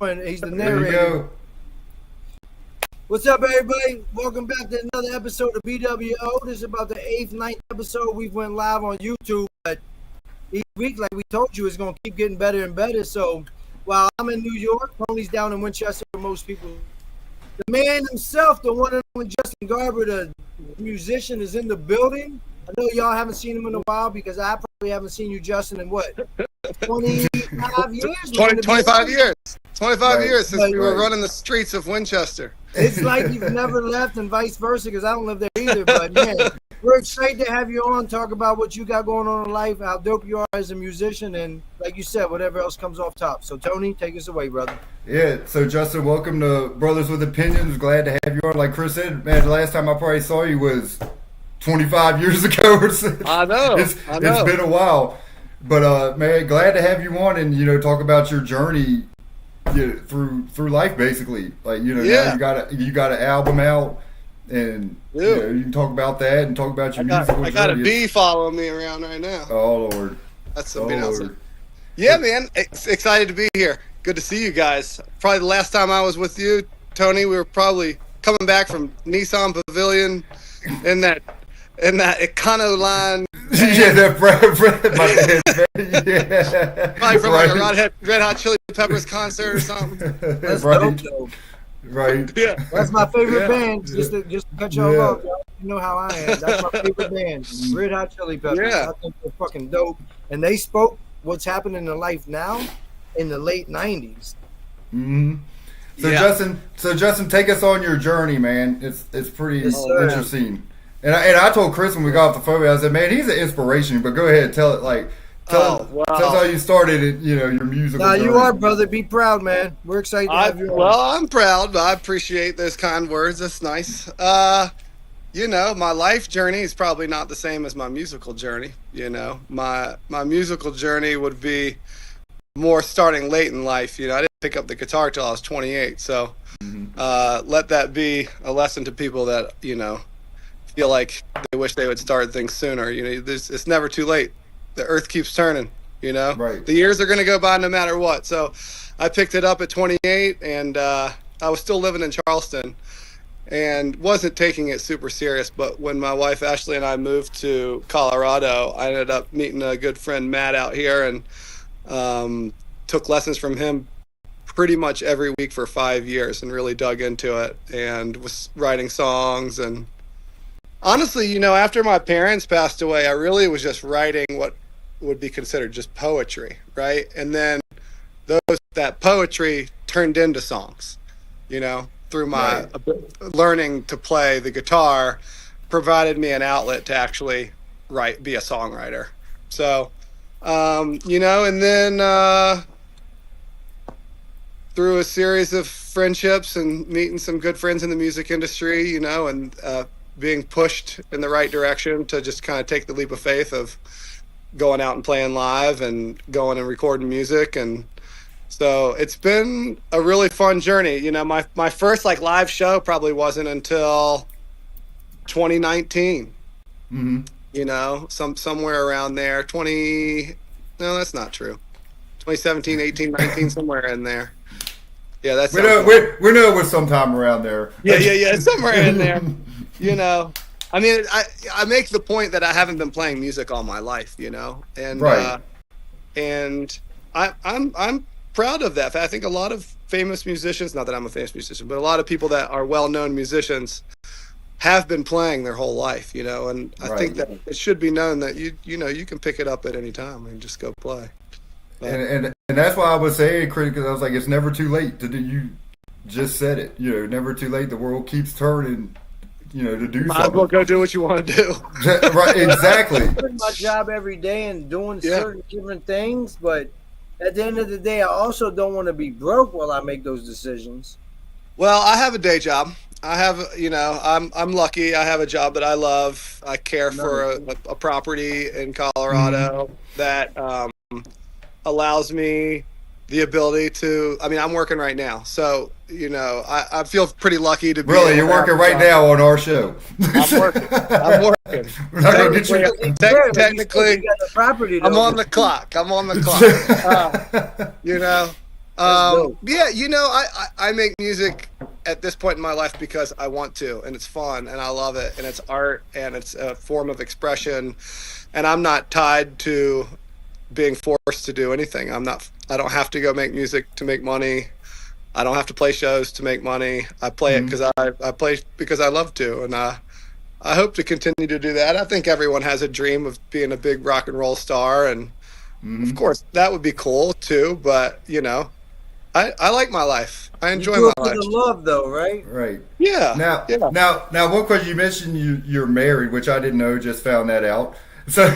going. He's the There you narrator. go. What's up, everybody? Welcome back to another episode of B.W.O. This is about the 8th, 9th episode. We went live on YouTube, but each week, like we told you, it's going to keep getting better and better. So while I'm in New York, Tony's down in Winchester for most people. The man himself, the one and only Justin Garber, the musician, is in the building. I know y'all haven't seen him in a while because I probably haven't seen you, Justin, in what, 25 years? 25 years. 25 Right. years since we were Right. running the streets of Winchester. It's like you've never left and vice versa because I don't live there either. But, man, we're excited to have you on, talk about what you got going on in life, how dope you are as a musician, and like you said, whatever else comes off top. So, Tony, take us away, brother. Yeah, so Justin, welcome to Brothers with Opinions. Glad to have you on. Like Chris said, man, the last time I probably saw you was 25 years ago or so. I know. It's been a while. But, man, glad to have you on and, talk about your journey through life, basically. Like, now you got an album out, and you can talk about that and talk about your musical journey. I got a bee following me around right now. Oh, Lord. That's something else. Yeah, man. Excited to be here. Good to see you guys. Probably the last time I was with you, Tony, we were probably coming back from Nissan Pavilion in that Econoline. Yeah, that yeah. Probably from like a Red Hot Chili Peppers concert or something. That's Right. dope, though. Right. Yeah. That's my favorite band. Just to cut y'all Yeah. off, y'all. You know how I am. That's my favorite band. Red Hot Chili Peppers. Yeah. I think they're fucking dope. And they spoke what's happening in life now in the late 90s. Mm-hmm. So Yeah. Justin, take us on your journey, man. It's pretty Yes, sir. interesting. And I told Chris when we got off the phone, I said, man, he's an inspiration. But go ahead, tell us how you started, your musical. Nah, journey. you are, brother. Be proud, man. We're excited to have you on. Well, I'm proud, but I appreciate those kind words. That's nice. My life journey is probably not the same as my musical journey. My musical journey would be more starting late in life. I didn't pick up the guitar till I was 28. So let that be a lesson to people that, feel like they wish they would start things sooner. It's never too late. The earth keeps turning, Right. The years are going to go by no matter what. So I picked it up at 28 and I was still living in Charleston and wasn't taking it super serious. But when my wife Ashley and I moved to Colorado, I ended up meeting a good friend Matt out here and took lessons from him pretty much every week for 5 years and really dug into it and was writing songs. And honestly, after my parents passed away, I really was just writing what would be considered just poetry, right? And then that poetry turned into songs, through my learning to play the guitar provided me an outlet to actually be a songwriter. So, and then through a series of friendships and meeting some good friends in the music industry, and being pushed in the right direction to just kind of take the leap of faith of going out and playing live and going and recording music. And so it's been a really fun journey. My first live show probably wasn't until 2019. Somewhere around there. No, that's not true. 2017, 18, 19, somewhere in there. Yeah, that's we know it was sometime around there. Yeah, somewhere in there. I mean, I make the point that I haven't been playing music all my life, and Right. And I'm proud of that. I think a lot of famous musicians, not that I'm a famous musician, but a lot of people that are well-known musicians have been playing their whole life, and I think that it should be known that you can pick it up at any time and just go play. And that's why I was saying, Chris, because I was like, it's never too late to do. You just said it. Never too late. The world keeps turning. To do Might as something. well go do what you want to do. Right, exactly. I'm doing my job every day and doing certain different things, but at the end of the day, I also don't want to be broke while I make those decisions. Well, I have a day job. I have, I'm lucky. I have a job that I love. I care for a property in Colorado that allows me the ability to, I'm working right now. So, I feel pretty lucky to be. Really, you're working right now on our show. I'm working. We're not going to get you. Technically, you got the property, though. I'm on the clock. Yeah, I make music at this point in my life because I want to, and it's fun, and I love it, and it's art, and it's a form of expression, and I'm not tied to being forced to do anything. I don't have to go make music to make money. I don't have to play shows to make money. I play it because I play because I love to, and I hope to continue to do that. I think everyone has a dream of being a big rock and roll star, and of course that would be cool too. But I like my life. I enjoy my life. You do it for the love, though, right? Right. Yeah. Now, one question you mentioned you're married, which I didn't know. Just found that out. So,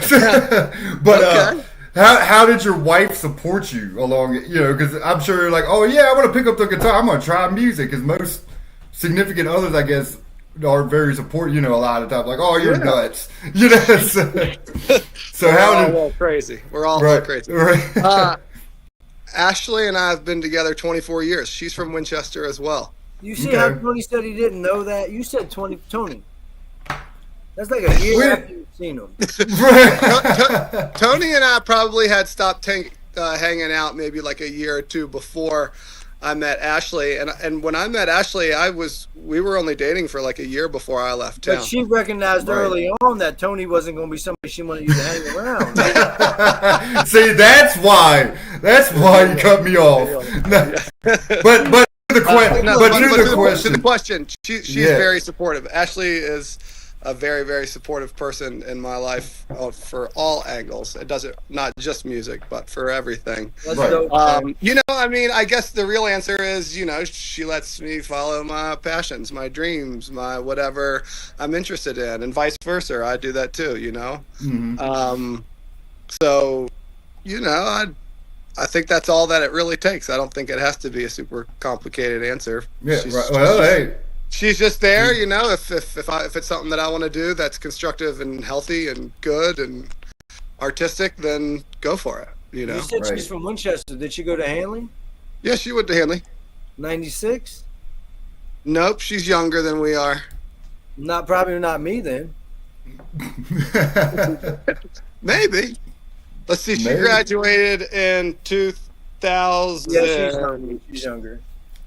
but Okay. How did your wife support you along? Because I'm sure you're like, oh yeah, I want to pick up the guitar. I'm going to try music. Because most significant others, I guess, are very supportive. A lot of times, like, oh, you're nuts. So how did? We're all crazy. We're all crazy. Right. Ashley and I have been together 24 years. She's from Winchester as well. You see how Tony said he didn't know that? You said Tony. That's like a year after you've seen him. Tony and I probably had stopped hanging out maybe like a year or two before I met Ashley. And when I met Ashley, we were only dating for like a year before I left town. But she recognized early on that Tony wasn't going to be somebody she wanted you to hang around. See, that's why you cut me off. But to the question, she's very supportive. Ashley is a very, very supportive person in my life for all angles. It doesn't, not just music, but for everything. I guess the real answer is, she lets me follow my passions, my dreams, my whatever I'm interested in, and vice versa. I do that too, So, I think that's all that it really takes. I don't think it has to be a super complicated answer. Yeah, right. Well, hey. She's just there, if it's something that I want to do that's constructive and healthy and good and artistic, then go for it, You said she's from Winchester. Did she go to Hanley? Yeah, she went to Hanley. 96? Nope, she's younger than we are. Probably not me then. Maybe. Let's see, she graduated in 2000. Yeah, she's younger.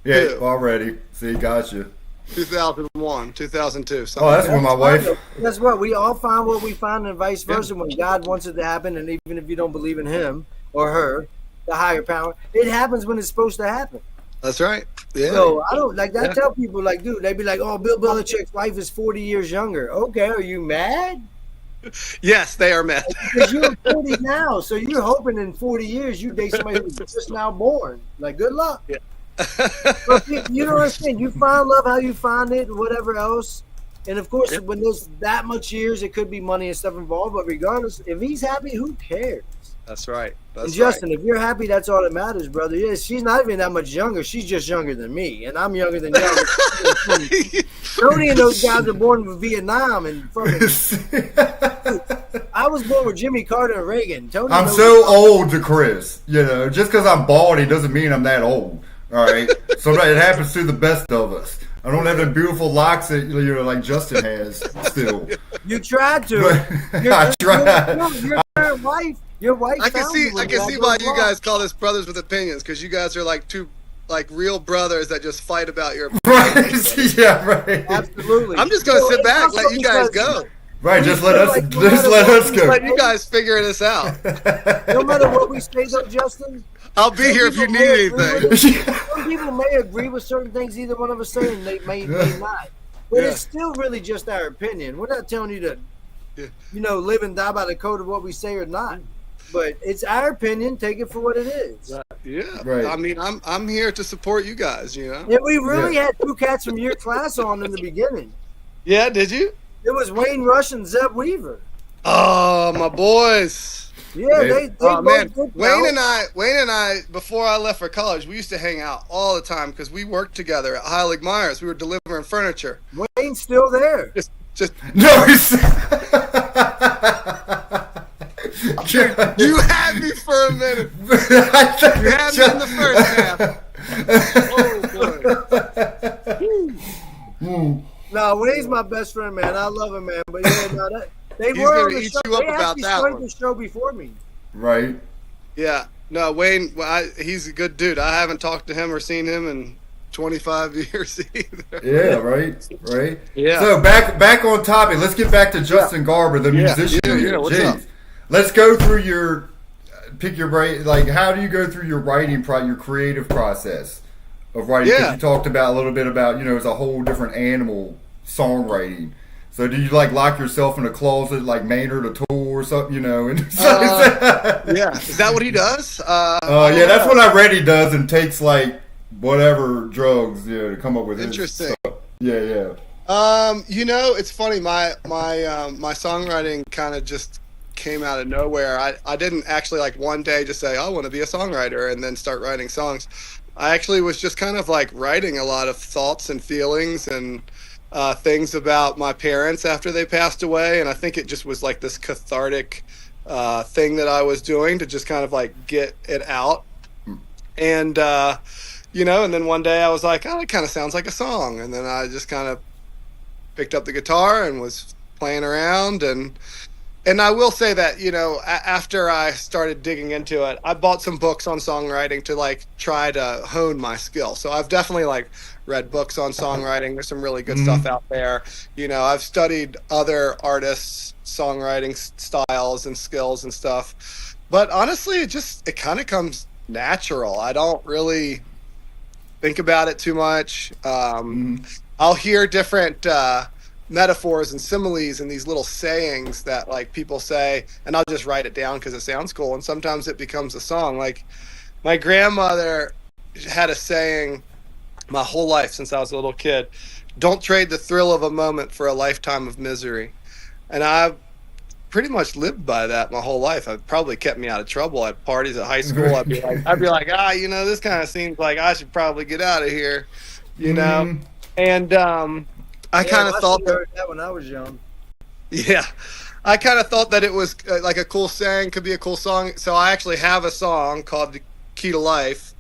Yeah, already. See, gotcha. 2001, 2002. That's when my wife. That's what we all find what we find, and vice versa. When God wants it to happen, and even if you don't believe in Him or her, the higher power, it happens when it's supposed to happen. That's right. Yeah. So I don't like that. Tell people dude, they'd be like, "Oh, Bill Belichick's wife is 40 years younger." Okay, are you mad? Yes, they are mad. Because you're 40 now, so you're hoping in 40 years you date somebody who's just now born. Like, good luck. Yeah. But you don't understand. You find love how you find it, whatever else. And of course, when there's that much years, it could be money and stuff involved. But regardless, if he's happy, who cares? That's right. And Justin, if you're happy, that's all that matters, brother. Yeah, she's not even that much younger. She's just younger than me, and I'm younger than you. Tony and those guys are born in Vietnam, and fucking. I was born with Jimmy Carter and Reagan. Tony. I'm so old to Chris. Just because I'm baldy doesn't mean I'm that old. All right, so it happens to the best of us. I don't have the beautiful locks that like Justin has still. You tried to. I tried. Your wife. I can see why you guys call this brothers with opinions, because you guys are like two real brothers that just fight about your opinions. Yeah, right. Absolutely. I'm just gonna sit back, let you guys go. Right, just let us go. Let you guys figure this out. No matter what we say, though, Justin. I'll be here if you need anything. Some people may agree with certain things either one of us say, and they may not. But it's still really just our opinion. We're not telling you to, live and die by the code of what we say or not. But it's our opinion. Take it for what it is. Yeah. Right. I mean, I'm here to support you guys. And we really had two cats from your class on in the beginning. Yeah, did you? It was Wayne Rush and Zeb Weaver. Oh, my boys. Yeah, they both man. did Wayne and I, before I left for college, we used to hang out all the time because we worked together at Heilig Myers. We were delivering furniture. Wayne's still there. Just no. You had me for a minute. You had me in the first half. No, Wayne's my best friend, man. I love him, man. But they He's were on gonna the eat show. you up They about actually that started one. the show before me. Right. Yeah. No, Wayne, he's a good dude. I haven't talked to him or seen him in 25 years either. Yeah, right. Yeah. So back on topic. Let's get back to Justin Garber, the musician. Yeah. What's up? Let's go through your pick your brain. Like, how do you go through your writing your creative process of writing? Because you talked about a little bit about it's a whole different animal songwriting. So do you like lock yourself in a closet like Maynard or Tool or something? And yeah, is that what he does? Yeah, that's what I read he does, and takes like whatever drugs to come up with interesting his stuff. Yeah. It's funny. My songwriting kind of just came out of nowhere. I didn't actually like one day just say I want to be a songwriter and then start writing songs. I actually was just kind of like writing a lot of thoughts and feelings and things about my parents after they passed away, and I think it just was like this cathartic thing that I was doing to just kind of like get it out. And and then one day I was like, it kind of sounds like a song, and then I just kind of picked up the guitar and was playing around. And I will say that, after I started digging into it, I bought some books on songwriting to like try to hone my skill. So I've definitely like read books on songwriting. There's some really good stuff out there. I've studied other artists' songwriting styles and skills and stuff. But honestly, it kind of comes natural. I don't really think about it too much. I'll hear different metaphors and similes and these little sayings that like people say, and I'll just write it down because it sounds cool, and sometimes it becomes a song. Like my grandmother had a saying my whole life since I was a little kid: don't trade the thrill of a moment for a lifetime of misery. And I've pretty much lived by that my whole life. It probably kept me out of trouble at parties at high school. I'd be like, this kind of seems like I should probably get out of here, and I kind of thought that when I was young. Yeah, I kind of thought that it was like a cool saying, could be a cool song. So I actually have a song called "The Key to Life"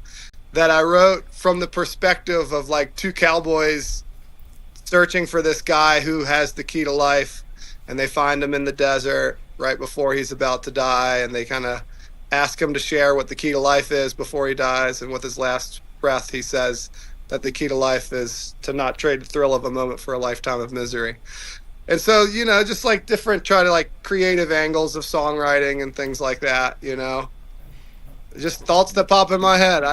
that I wrote from the perspective of like two cowboys searching for this guy who has the key to life, and they find him in the desert right before he's about to die, and they kind of ask him to share what the key to life is before he dies, and with his last breath he says that the key to life is to not trade the thrill of a moment for a lifetime of misery. And so, just like different, try to like creative angles of songwriting and things like that, just thoughts that pop in my head.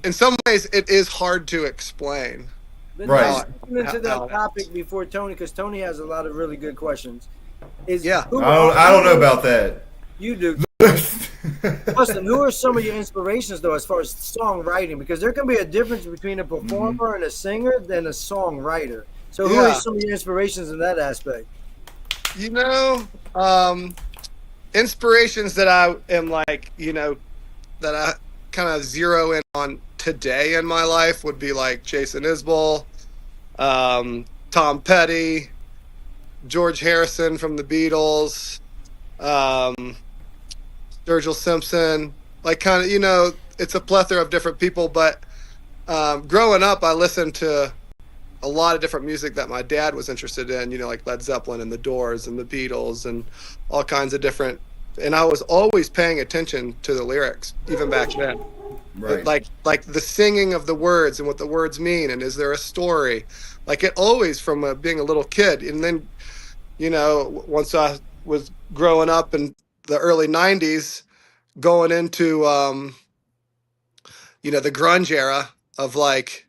In some ways it is hard to explain. But right. Into that topic before Tony, because Tony has a lot of really good questions. I don't know about that. You do. Justin, who are some of your inspirations, though, as far as songwriting? Because there can be a difference between a performer and a singer than a songwriter. So who are some of your inspirations in that aspect? Inspirations that I am like, that I kind of zero in on today in my life would be like Jason Isbell, Tom Petty, George Harrison from the Beatles, Sturgill Simpson, like kind of, it's a plethora of different people. But growing up, I listened to a lot of different music that my dad was interested in, like Led Zeppelin and the Doors and the Beatles and all kinds of different. And I was always paying attention to the lyrics, even back then. Right. Like the singing of the words and what the words mean, and is there a story? Like it always from being a little kid. And then, once I was growing up in the early 90s, going into, the grunge era of like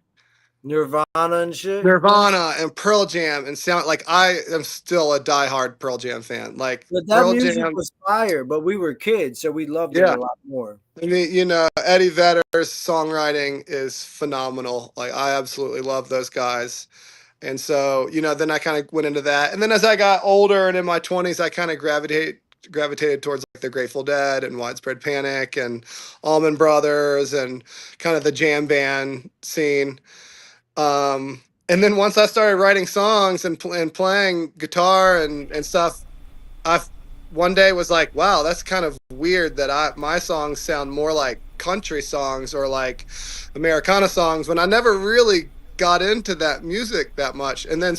Nirvana and shit. Nirvana and Pearl Jam and sound like I am still a diehard Pearl Jam fan. Like but that Pearl music Jam was fire, but we were kids, so we loved it a lot more. I mean, Eddie Vedder's songwriting is phenomenal. Like I absolutely love those guys. And so, then I kind of went into that. And then as I got older and in my 20s, I kind of gravitated towards like the Grateful Dead and Widespread Panic and Allman Brothers and kind of the jam band scene. And then once I started writing songs and playing guitar and stuff, I one day was like, wow, that's kind of weird that my songs sound more like country songs or like Americana songs when I never really got into that music that much. And then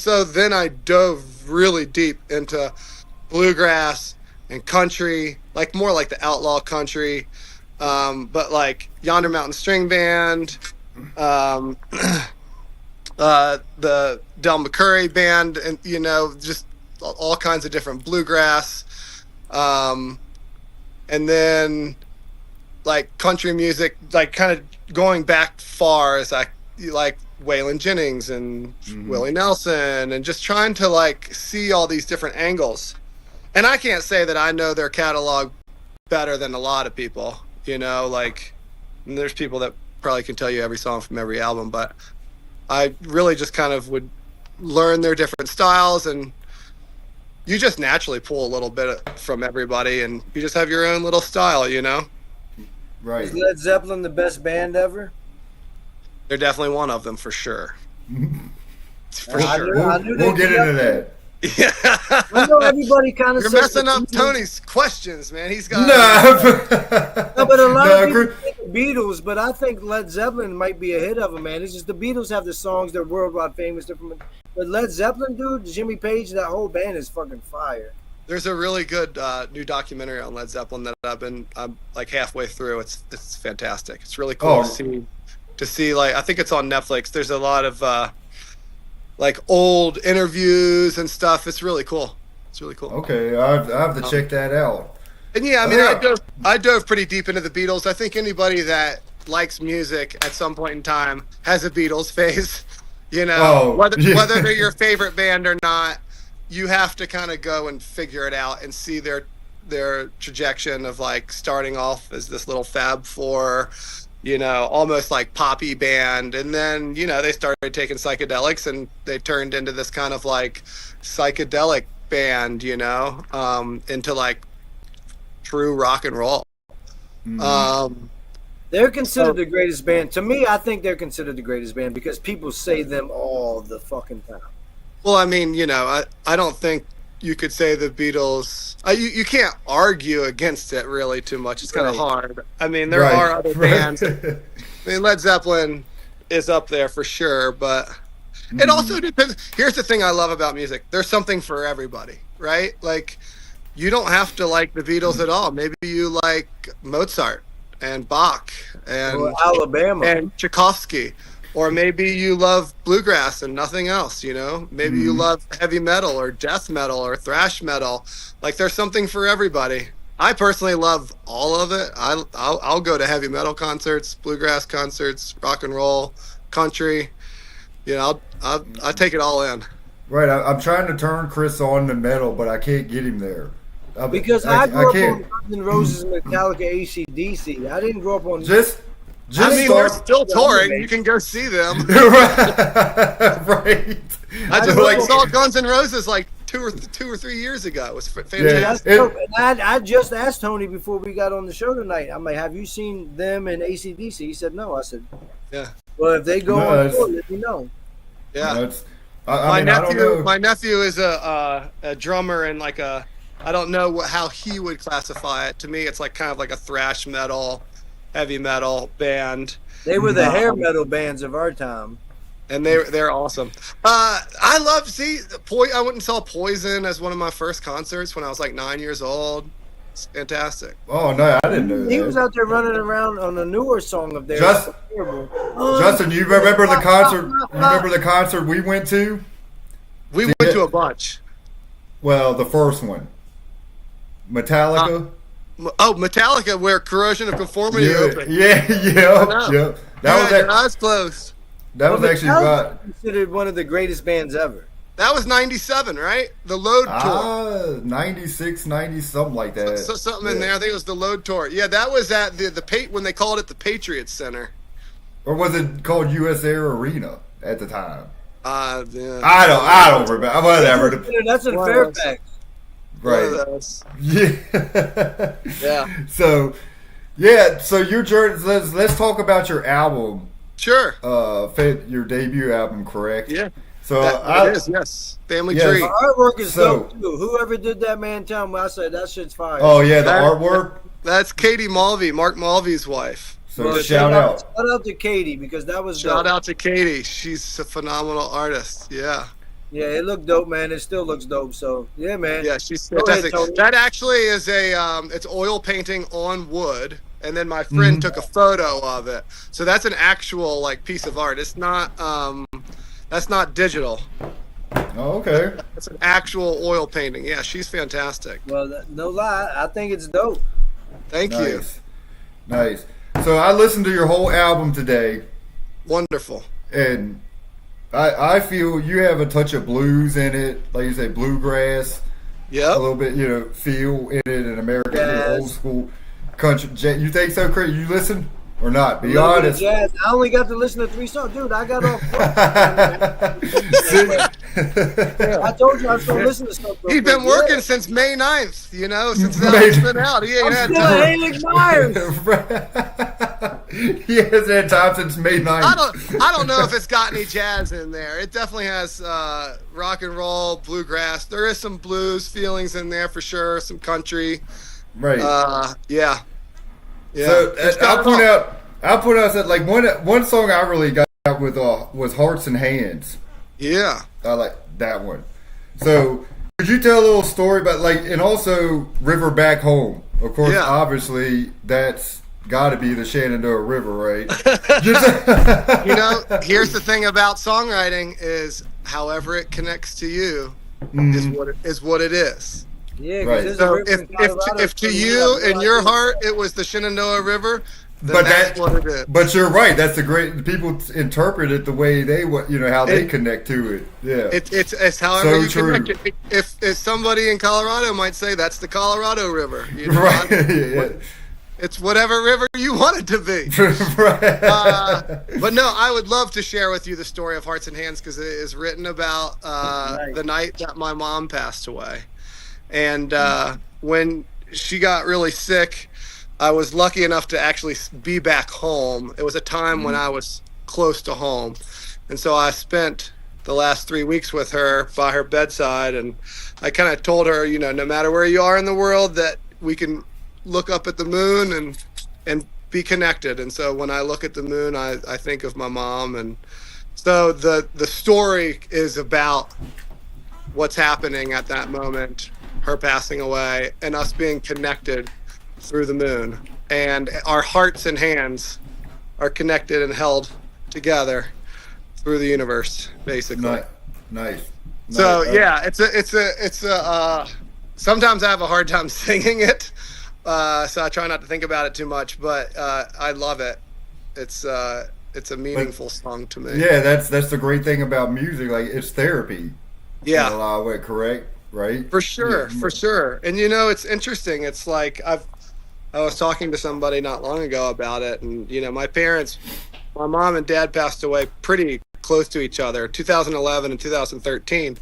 I dove really deep into bluegrass and country, like more like the outlaw country, But like Yonder Mountain String Band, the Del McCurry Band, and just all kinds of different bluegrass, and then like country music, like kind of going back far as I like Waylon Jennings and Willie Nelson, and just trying to like see all these different angles. And I can't say that I know their catalog better than a lot of people, like there's people that probably can tell you every song from every album, but I really just kind of would learn their different styles, and you just naturally pull a little bit from everybody, and you just have your own little style, Right. Is Led Zeppelin the best band ever? They're definitely one of them for sure. For I sure. knew We'll they'd get be up into there. that. Yeah. I know everybody kind of You're says messing the up Beatles. Tony's questions, man. He's got No, but a lot of people No, think the Beatles, but I think Led Zeppelin might be ahead of them, man. It's just the Beatles have the songs, they're worldwide famous. But Led Zeppelin, dude, Jimmy Page, that whole band is fucking fire. There's a really good new documentary on Led Zeppelin that I'm like halfway through. It's fantastic. It's really cool to see. Like I think it's on Netflix. There's a lot of like old interviews and stuff. It's really cool. It's really cool. Okay, I have to check that out. And yeah, I mean, I dove pretty deep into the Beatles. I think anybody that likes music at some point in time has a Beatles phase. Whether they're your favorite band or not, you have to kind of go and figure it out and see their trajectory of like starting off as this little Fab Four, almost like poppy band, and then they started taking psychedelics and they turned into this kind of like psychedelic band, into like true rock and roll. They're considered the greatest band. To me, I think they're considered the greatest band because people say them all the fucking time. Well, I mean, I don't think you could say the Beatles. You can't argue against it really too much. It's kind of hard. I mean, there are other bands. I mean, Led Zeppelin is up there for sure, but it also depends. Here's the thing I love about music. There's something for everybody, right? Like, you don't have to like the Beatles at all. Maybe you like Mozart and Bach and Alabama and Tchaikovsky. Or maybe you love bluegrass and nothing else, Maybe you love heavy metal or death metal or thrash metal. Like, there's something for everybody. I personally love all of it. I'll go to heavy metal concerts, bluegrass concerts, rock and roll, country. I take it all in. Right, I'm trying to turn Chris on to metal, but I can't get him there. Because I grew up on Guns N' Roses, Metallica, AC/DC. I didn't grow up on they're still touring. You can go see them. Right. I just saw Guns N' Roses like two or 3 years ago. It was fantastic. I just asked Tony before we got on the show tonight. I'm like, have you seen them in AC/DC? He said no. I said, yeah. Well, if they go on tour, let me know. Yeah. I don't know. My nephew is a drummer and like I don't know how he would classify it. To me, it's like kind of like a thrash metal, heavy metal band. They were the hair metal bands of our time, and they're awesome. I went and saw Poison as one of my first concerts when I was like 9 years old. It's fantastic. Oh no, I didn't know that. He was out there running around on a newer song of theirs. Justin, you remember the concert? You remember the concert we went to? We went to a bunch. Well, the first one, Metallica. Metallica, where Corrosion of Conformity opened. Yeah. That was your eyes closed. That was actually considered one of the greatest bands ever. That was 97, right? The Load Tour. 96, 90, something like that. Something in there. I think it was the Load Tour. Yeah, that was at when they called it the Patriots Center. Or was it called US Air Arena at the time? Yeah. I don't remember. Whatever. That's in Fairfax. Right. Yeah. So your journey. Let's talk about your album. Sure. Your debut album, correct? Yeah. So it is, yes. Family Tree. The artwork is dope too. Whoever did that, man, tell me I said that shit's fire. Oh yeah, the artwork. That's Katie Mulvey, Mark Mulvey's wife. So shout out to Katie because that was shout out to Katie. She's a phenomenal artist. Yeah. Yeah, it looked dope, man. It still looks dope. So yeah, man. Yeah, she's fantastic. That actually is it's oil painting on wood, and then my friend took a photo of it. So that's an actual like piece of art. It's not that's not digital. Oh, okay. It's an actual oil painting. Yeah, she's fantastic. Well, no lie, I think it's dope. Thank you. Nice. So I listened to your whole album today. Wonderful. And I feel you have a touch of blues in it, like you say, bluegrass. Yep. A little bit, feel in it, and American old school country. You think so, Chris? You listen or not? Be honest. Jazz. I only got to listen to 3 songs, dude. I got off. I told you I was going to listen to something. He's been working since May 9th, since that album's been out. He ain't had time. He hasn't had time since May 9th. I don't know if it's got any jazz in there. It definitely has rock and roll, bluegrass. There is some blues feelings in there for sure, some country. Right. Yeah. So I'll point out that like one song I really got with was Hearts and Hands. Yeah. I like that one. So could you tell a little story about and also River Back Home? Of course, obviously that's got to be the Shenandoah River, right? Here's the thing about songwriting is however it connects to you is what it is. Yeah, right. So if to you in your heart it was the Shenandoah River, then that's what it is. But you're right. That's the great people interpret it the way they how they connect to it. Yeah, it's however you connect it. If somebody in Colorado might say that's the Colorado River, right? Yeah. It's whatever river you want it to be. Right. But no, I would love to share with you the story of Hearts and Hands because it is written about the night that my mom passed away. And when she got really sick, I was lucky enough to actually be back home. It was a time when I was close to home. And so I spent the last 3 weeks with her by her bedside. And I kind of told her, no matter where you are in the world, that we can look up at the moon and be connected. And so when I look at the moon, I think of my mom. And so the story is about what's happening at that moment, her passing away, and us being connected through the moon. And our hearts and hands are connected and held together through the universe, basically. Nice. So yeah, it's a sometimes I have a hard time singing it. So I try not to think about it too much, but I love it. It's a meaningful song to me. Yeah, that's the great thing about music. Like it's therapy. Yeah, in a lot of way, correct? Right? For sure, for sure. And it's interesting. It's like I was talking to somebody not long ago about it, and my mom and dad passed away pretty close to each other, 2011 and 2013.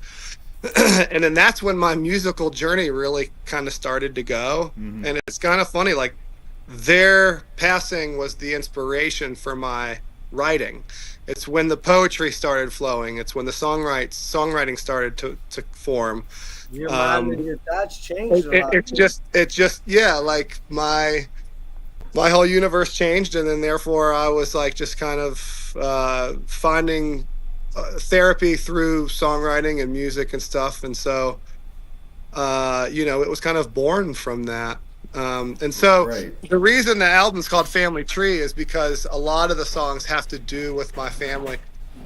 And then that's when my musical journey really kind of started to go. Mm-hmm. And it's kind of funny, like their passing was the inspiration for my writing. It's when the poetry started flowing. It's when the songwriting started to form. Your mind and your thoughts changed a lot. It's just like my whole universe changed, and then therefore I was like just kind of finding therapy through songwriting and music and stuff. And so it was kind of born from that. And so the reason the album's called Family Tree is because a lot of the songs have to do with my family.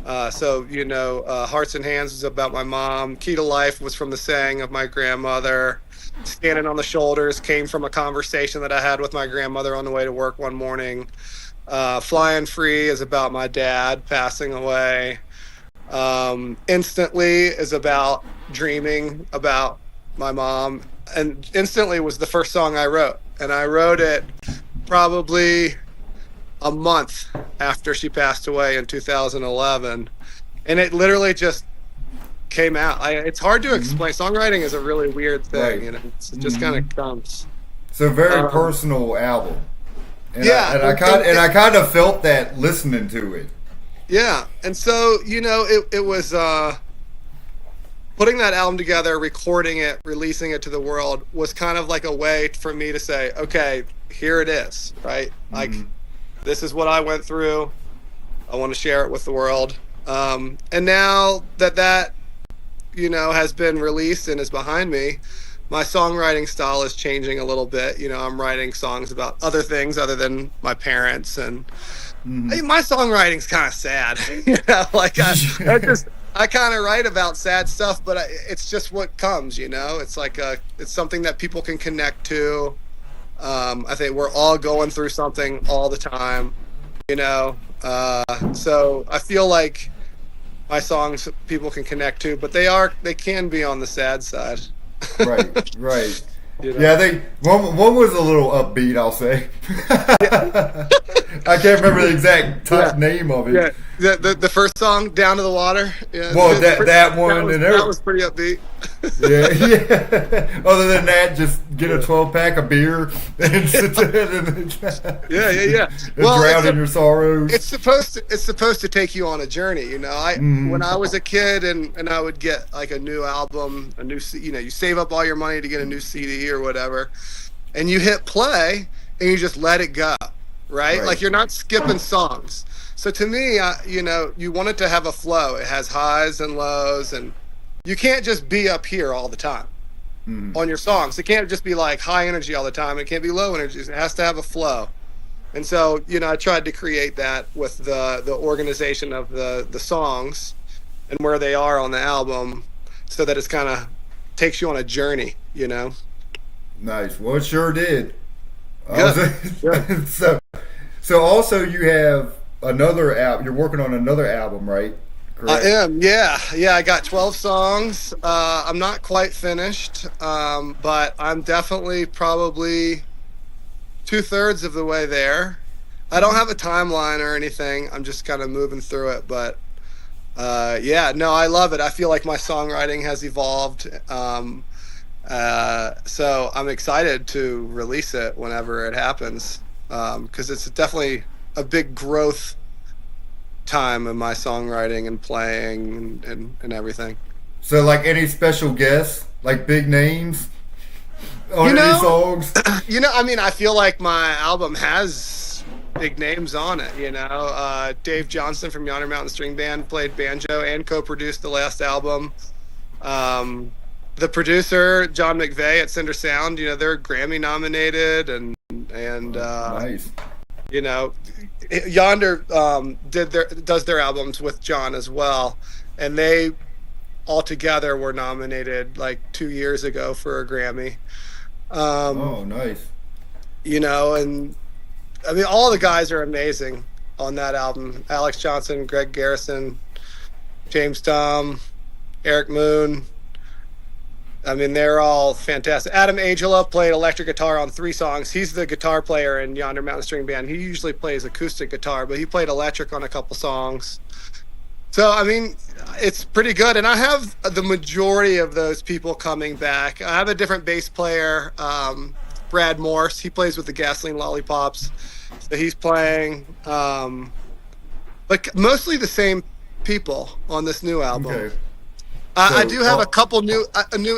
Hearts and Hands is about my mom. Key to Life was from the saying of my grandmother. Standing on the Shoulders came from a conversation that I had with my grandmother on the way to work one morning. Flying Free is about my dad passing away. Instantly is about dreaming about my mom. And Instantly was the first song I wrote. And I wrote it probably a month after she passed away in 2011. And it literally just came out. It's hard to explain. Songwriting is a really weird thing. Right. It just kind of comes. It's a very personal album. And I kind of felt that listening to it. Yeah. And so, it was putting that album together, recording it, releasing it to the world was kind of like a way for me to say, okay, here it is, right? Like, this is what I went through. I want to share it with the world. And now that has been released and is behind me, my songwriting style is changing a little bit. You know, I'm writing songs about other things other than my parents, and my songwriting's kind of sad. You know, like I kind of write about sad stuff, but it's just what comes. You know, it's like it's something that people can connect to. I think we're all going through something all the time. You know, so I feel like my songs people can connect to, but they can be on the sad side. Right. You know? Yeah, I think one was a little upbeat, I'll say. I can't remember the exact name of it. Yeah, the first song, "Down to the Water." Yeah, well, that one that was pretty upbeat. yeah. Other than that, just get a 12-pack of beer and sit yeah. Well, drown in your sorrows. It's supposed to take you on a journey. You know, when I was a kid and I would get like a new album, you save up all your money to get a new CD or whatever, and you hit play and you just let it go, right? Like you're not skipping songs. So to me, you want it to have a flow. It has highs and lows, and you can't just be up here all the time on your songs. It can't just be like high energy all the time. It can't be low energy. It has to have a flow. And so, I tried to create that with the organization of the songs and where they are on the album, so that it's kind of takes you on a journey, Nice. Well, it sure did. Good. So also you have another album. You're working on another album, right? Correct. I am. Yeah. I got 12 songs. I'm not quite finished, but I'm definitely probably 2/3 of the way there. I don't have a timeline or anything. I'm just kind of moving through it, but I love it. I feel like my songwriting has evolved. So I'm excited to release it whenever it happens, because it's definitely a big growth time in my songwriting and playing and everything. So, like, any special guests, like big names on any songs? I feel like my album has big names on it. Dave Johnson from Yonder Mountain String Band played banjo and co-produced the last album. The producer, John McVeigh at Cinder Sound, they're Grammy nominated, and nice. Yonder does their albums with John as well, and they all together were nominated like 2 years ago for a Grammy. Nice. And all the guys are amazing on that album. Alex Johnson, Greg Garrison, James Tom, Eric Moon. They're all fantastic. Adam Angela played electric guitar on 3 songs. He's the guitar player in Yonder Mountain String Band. He usually plays acoustic guitar, but he played electric on a couple songs. So, it's pretty good. And I have the majority of those people coming back. I have a different bass player, Brad Morse. He plays with the Gasoline Lollipops. So he's playing. But mostly the same people on this new album. Okay. I do have a couple new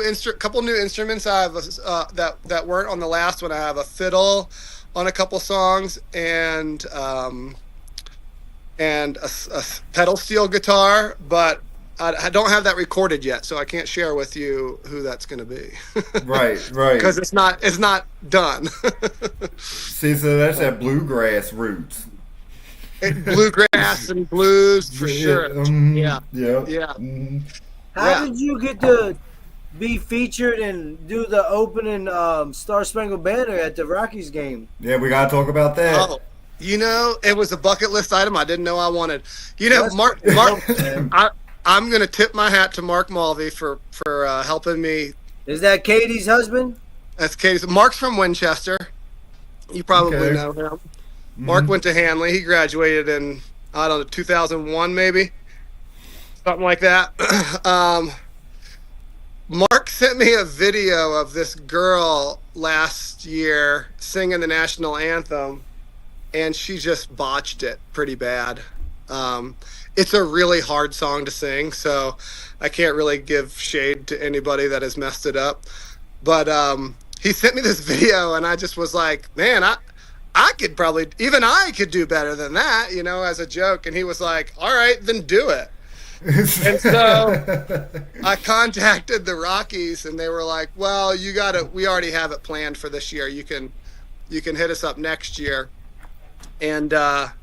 instruments. I have that weren't on the last one. I have a fiddle on a couple songs, and a pedal steel guitar, but I don't have that recorded yet, so I can't share with you who that's going to be. Right. Because it's not done. See, so that's that bluegrass roots. Bluegrass and blues for sure. Yeah. Mm-hmm. How did you get to be featured and do the opening Star Spangled Banner at the Rockies game? Yeah, we got to talk about that. Oh, it was a bucket list item I didn't know I wanted. Mark, I'm going to tip my hat to Mark Mulvey for helping me. Is that Katie's husband? That's Katie's. Mark's from Winchester. You probably know him. Mm-hmm. Mark went to Hanley. He graduated in, 2001 maybe. Something like that. Mark sent me a video of this girl last year singing the national anthem, and she just botched it pretty bad. It's a really hard song to sing, so I can't really give shade to anybody that has messed it up. But he sent me this video, and I just was like, man, I could probably, even I could do better than that, as a joke. And he was like, all right, then do it. And so I contacted the Rockies, and they were like, "Well, we already have it planned for this year. You can hit us up next year." And a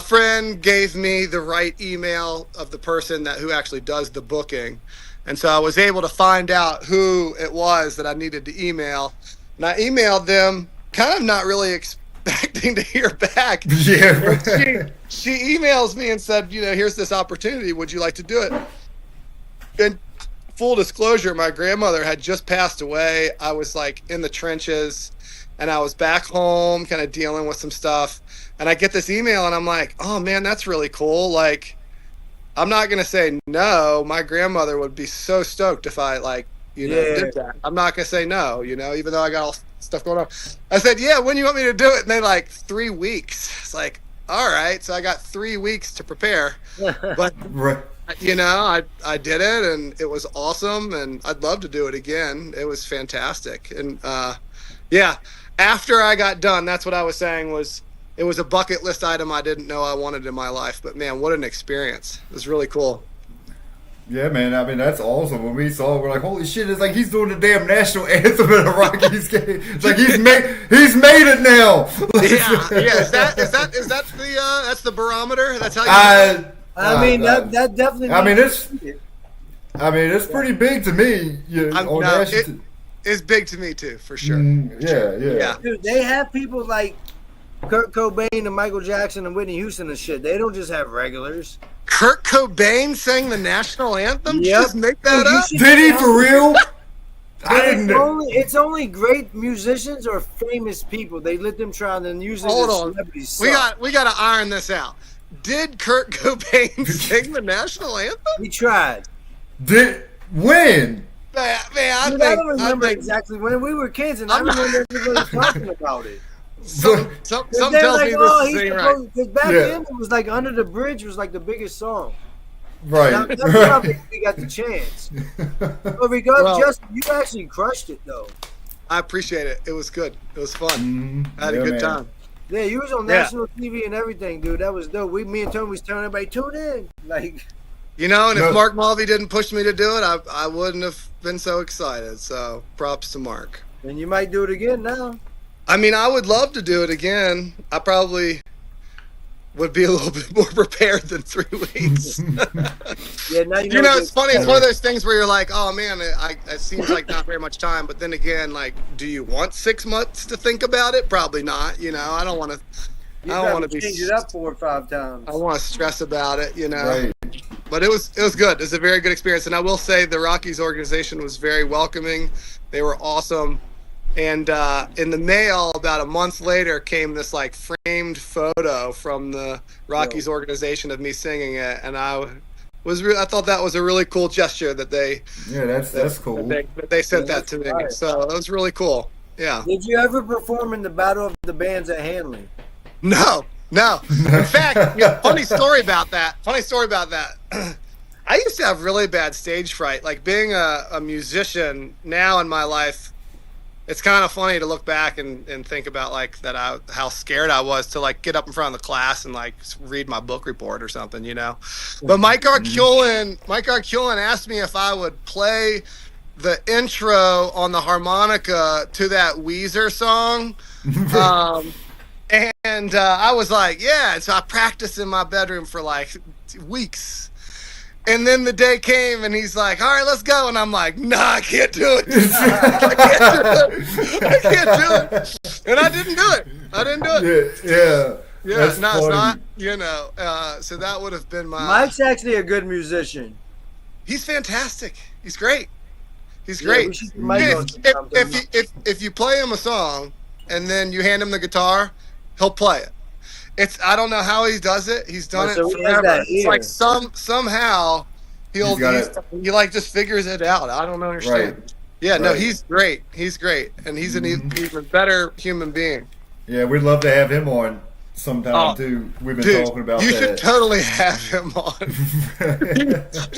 friend gave me the right email of the person who actually does the booking, and so I was able to find out who it was that I needed to email, and I emailed them, kind of not really expecting to hear back. Yeah. She emails me and said, here's this opportunity. Would you like to do it? And full disclosure, my grandmother had just passed away. I was like in the trenches, and I was back home kind of dealing with some stuff. And I get this email, and I'm like, oh man, that's really cool. Like, I'm not going to say no. My grandmother would be so stoked if I did that. I'm not going to say no, even though I got all stuff going on. I said, yeah, when you want me to do it? And they 3 weeks. It's like, all right. So I got 3 weeks to prepare, but Right. I did it, and it was awesome. And I'd love to do it again. It was fantastic. And, after I got done, that's what I was saying it was a bucket list item I didn't know I wanted in my life, but man, what an experience. It was really cool. Yeah, man. I mean, that's awesome. When we saw it, we're like, holy shit, it's like he's doing the damn national anthem at a Rockies game. It's like he's made it now. Yeah. Is that the that's the barometer? That's how you that definitely it's pretty big to me. it's big to me too, for sure. Yeah. Dude, they have people like Kurt Cobain and Michael Jackson and Whitney Houston and shit. They don't just have regulars. Kurt Cobain sang the national anthem? Yep. Just make that up? Did he for real? I didn't know. It's only great musicians or famous people. They let them try, and then usually Hold the on. celebrities suck. We got to iron this out. Did Kurt Cobain sing the national anthem? He tried. When? Man, I don't remember exactly when. We were kids, and I remember everybody talking about it. Some tells me this ain't right. Because back then, it was like Under the Bridge was like the biggest song. Right. That's how we got the chance. But regardless, Justin, you actually crushed it, though. I appreciate it. It was good. It was fun. I had a good time. Yeah, you was on national TV and everything, dude. That was dope. Me and Tony was telling everybody, tune in. Like, and if Mark Mulvey didn't push me to do it, I wouldn't have been so excited. So props to Mark. And you might do it again now. I mean, I would love to do it again. I probably would be a little bit more prepared than 3 weeks. Yeah, now it's funny. It's one of those things where you're like, oh man, it seems like not very much time. But then again, like, do you want 6 months to think about it? Probably not. I don't want to. I don't want to change it up 4 or 5 times. I want to stress about it. Right. But it was good. It was a very good experience, and I will say the Rockies organization was very welcoming. They were awesome. And in the mail, about a month later, came this framed photo from the Rockies organization of me singing it, and I thought that was a really cool gesture that they. Yeah, that's cool. That they sent that to me, so it was really cool. Yeah. Did you ever perform in the Battle of the Bands at Hanley? No. In fact, funny story about that. I used to have really bad stage fright. Like, being a musician now in my life, it's kind of funny to look back and think about how scared I was to get up in front of the class and read my book report or something, But Mike Arculin asked me if I would play the intro on the harmonica to that Weezer song. And I was like, yeah. And so I practiced in my bedroom for weeks. And then the day came, and he's like, all right, let's go. And I'm like, nah, I can't do it. I can't do it. And I didn't do it. Yeah. Yeah, it's not, so that would have been my... Mike's actually a good musician. He's fantastic. He's great. He's great. If you play him a song and then you hand him the guitar, he'll play it. I don't know how he does it. He's done it forever. It's like somehow he just figures it out. I don't understand. Right. Yeah, no, he's great. He's great, and he's an even better human being. Yeah, we'd love to have him on sometime too. We've been talking about that. You should totally have him on.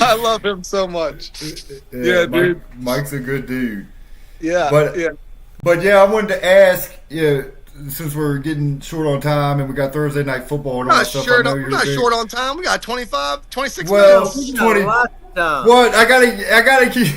I love him so much. Yeah, dude. Mike's a good dude. Yeah, but I wanted to ask you. since we're getting short on time and we got Thursday night football and all that stuff, I know we're not short on time. We got 26 well, minutes. 20. What? I gotta keep.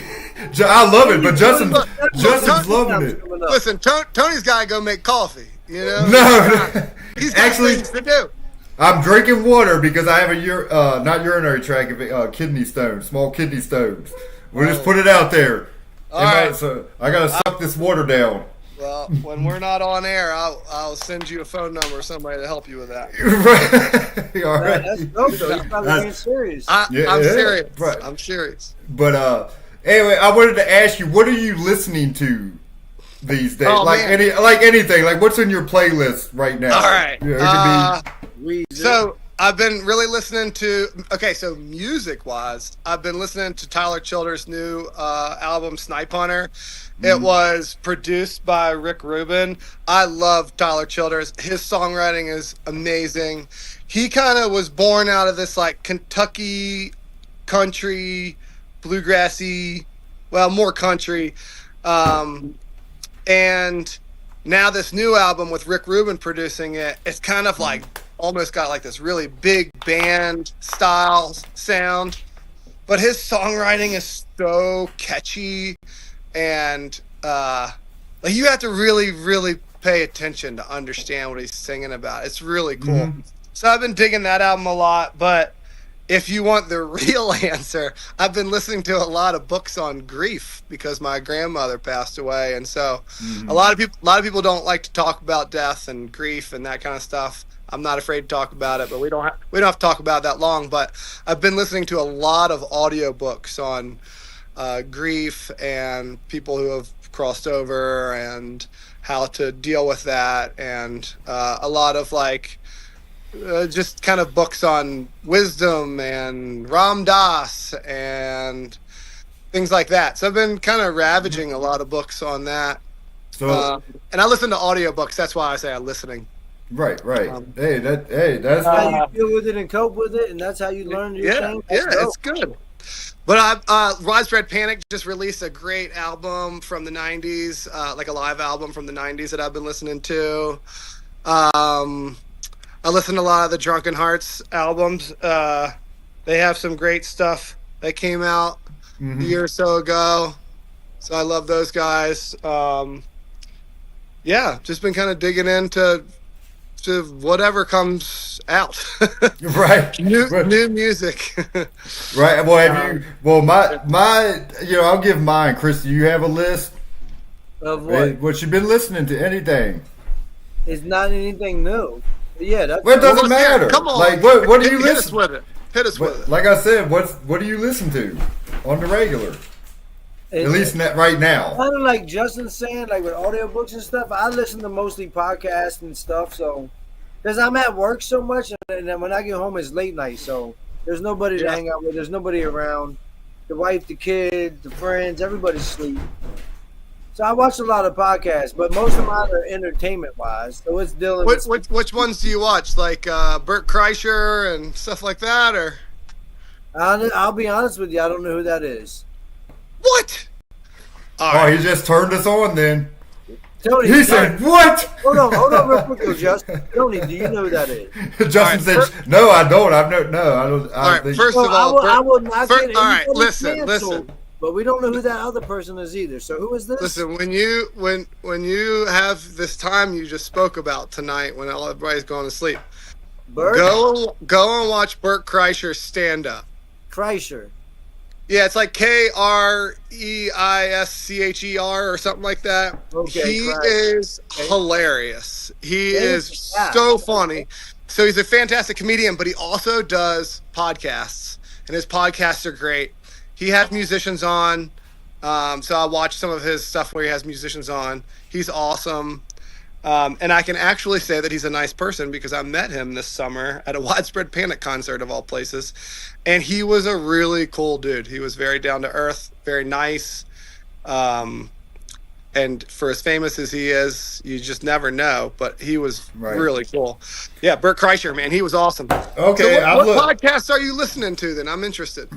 I love it, but Justin's loving it. Listen, Tony's got to go make coffee. You know, No, he's got things to do. I'm drinking water because I have a not urinary tract, kidney stones, small kidney stones. We'll just put it out there. All right. So I gotta suck this water down. Well, when we're not on air, I'll send you a phone number or somebody to help you with that. Right. All right. That's dope, though. He's probably being serious. I'm serious. Right. I'm serious. But anyway, I wanted to ask you, what are you listening to these days? Oh, like man. anything. Like what's in your playlist right now? All right. Yeah, it could So I've been really listening to. Okay, so music-wise, I've been listening to Tyler Childers' new album, Snipe Hunter. It was produced by Rick Rubin. I love Tyler Childers. His songwriting is amazing. He kind of was born out of this like Kentucky country, bluegrassy, well, more country. And now this new album with Rick Rubin producing it, it's kind of like almost got like this really big band style sound. But his songwriting is so catchy. And like you have to really, really pay attention to understand what he's singing about. It's really cool. Mm-hmm. So I've been digging that album a lot. But if you want the real answer, I've been listening to a lot of books on grief because my grandmother passed away, and so a lot of people don't like to talk about death and grief and that kind of stuff. I'm not afraid to talk about it, but we don't have to talk about it that long. But I've been listening to a lot of audiobooks on grief and people who have crossed over and how to deal with that, and a lot of like just kind of books on wisdom and Ram Dass and things like that. So I've been kind of ravaging a lot of books on that. So and I listen to audiobooks. That's why I say I'm listening. right. That's how you deal with it and cope with it, and that's how you learn your thing. It's good. But Widespread Panic just released a great album from the 90s, like a live album from the 90s that I've been listening to. I listen to a lot of the Drunken Hearts albums. They have some great stuff that came out a year or so ago. So I love those guys. Yeah, just been kind of digging into whatever comes out. right. New music. Right. Well, have you? Well, my I'll give mine. Chris, do you have a list Of what? What you've been listening to? Anything? It's not anything new. Yeah, that's Well, it doesn't matter. Come on. Like what do you Hit listen? us with it. Hit us with it. Like I said, what do you listen to on the regular? At least right now. Kind of like Justin's saying, like with audiobooks and stuff, I listen to mostly podcasts and stuff. So, because I'm at work so much, and then when I get home, it's late night. So, there's nobody to hang out with. There's nobody around. The wife, the kid, the friends, everybody's asleep. So, I watch a lot of podcasts, but most of mine are entertainment-wise. So, it's dealing with... Which ones do you watch? Like Bert Kreischer and stuff like that? Or I'll be honest with you, I don't know who that is. What? He just turned us on then. Tony, He said, what? Hold on real quick, though, Justin. Tony, do you know who that is? Justin said, no, I don't. I don't. All right, think. first of all, I will not get all right, anybody listen. canceled, but we don't know who that other person is either. So who is this? Listen, when you have this time you just spoke about tonight, when everybody's going to sleep, Bert go and watch Bert Kreischer stand up. Kreischer. Yeah, it's like Kreischer or something like that. Okay, he Kreischer. is hilarious. He is Yeah. so funny. So he's a fantastic comedian, but he also does podcasts, and his podcasts are great. He has musicians on, so I watch some of his stuff where he has musicians on. He's awesome. And I can actually say that he's a nice person because I met him this summer at a Widespread Panic concert of all places. And he was a really cool dude. He was very down to earth, very nice. And for as famous as he is, you just never know. But he was really cool. Yeah, Bert Kreischer, man, he was awesome. Okay. So what podcasts are you listening to then? I'm interested.